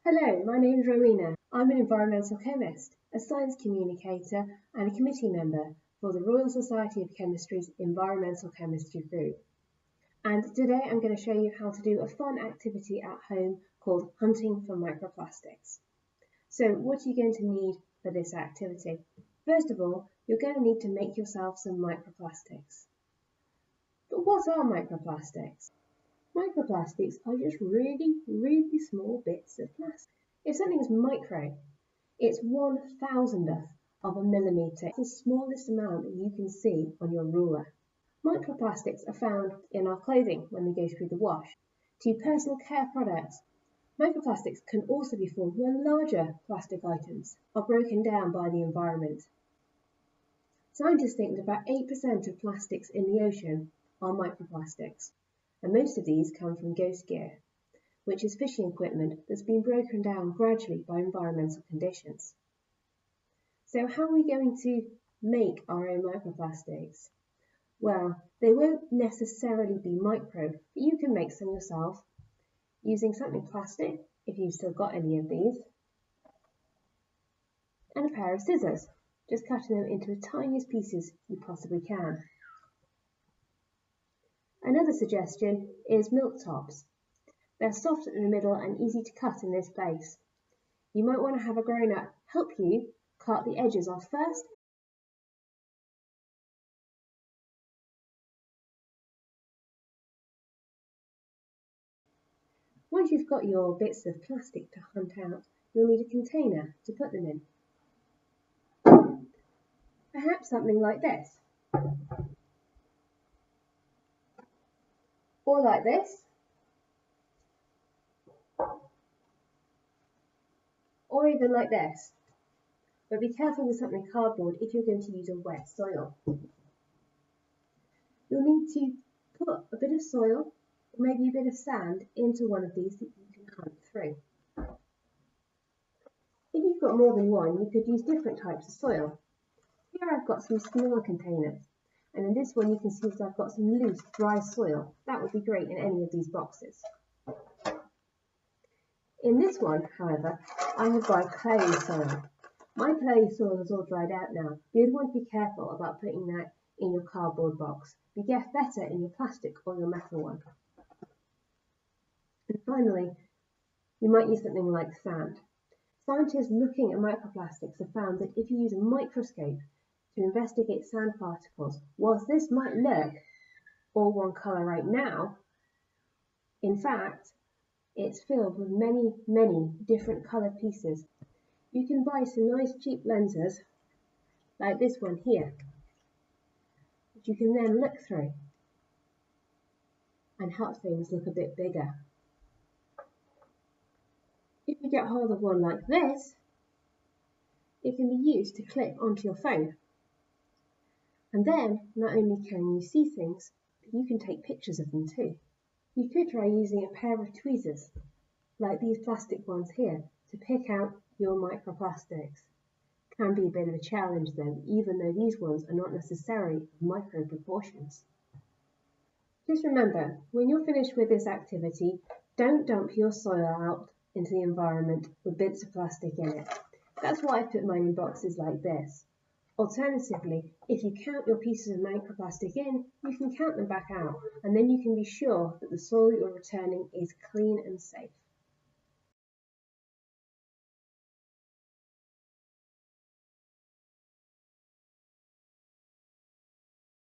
Hello, my name is Rowena. I'm an environmental chemist, a science communicator and a committee member for the Royal Society of Chemistry's Environmental Chemistry Group. And today I'm going to show you how to do a fun activity at home called hunting for microplastics. So what are you going to need for this activity? First of all, you're going to need to make yourself some microplastics. But what are microplastics? Microplastics are just really small bits of plastic. If something is micro, it's 1/1000th of a millimetre. It's the smallest amount that you can see on your ruler. Microplastics are found in our clothing when they go through the wash, to personal care products. Microplastics can also be formed when larger plastic items are broken down by the environment. Scientists think that about 8% of plastics in the ocean are microplastics, and most of these come from ghost gear, which is fishing equipment that's been broken down gradually by environmental conditions. So how are we going to make our own microplastics? Well, they won't necessarily be micro, but you can make some yourself using something plastic, if you've still got any of these, and a pair of scissors, just cutting them into the tiniest pieces you possibly can. Another suggestion is milk tops. They're soft in the middle and easy to cut in this place. You might want to have a grown-up help you cut the edges off first. Once you've got your bits of plastic to hunt out, you'll need a container to put them in. Perhaps something like this. Or like this. Or even like this. But be careful with something cardboard if you're going to use a wet soil. You'll need to put a bit of soil or maybe a bit of sand into one of these that you can hunt through. If you've got more than one, you could use different types of soil. Here I've got some smaller containers, and in this one you can see that I've got some loose, dry soil. That would be great in any of these boxes. In this one, however, I have got clay soil. My clay soil is all dried out now. You'd want to be careful about putting that in your cardboard box. Be better in your plastic or your metal one. And finally, you might use something like sand. Scientists looking at microplastics have found that if you use a microscope to investigate sand particles, whilst this might look all one colour right now, in fact, it's filled with many different coloured pieces. You can buy some nice cheap lenses, like this one here, which you can then look through and help things look a bit bigger. If you get hold of one like this, it can be used to clip onto your phone. And then, not only can you see things, but you can take pictures of them too. You could try using a pair of tweezers, like these plastic ones here, to pick out your microplastics. Can be a bit of a challenge though, even though these ones are not necessarily of micro proportions. Just remember, when you're finished with this activity, don't dump your soil out into the environment with bits of plastic in it. That's why I put mine in boxes like this. Alternatively, if you count your pieces of microplastic in, you can count them back out, and then you can be sure that the soil you're returning is clean and safe.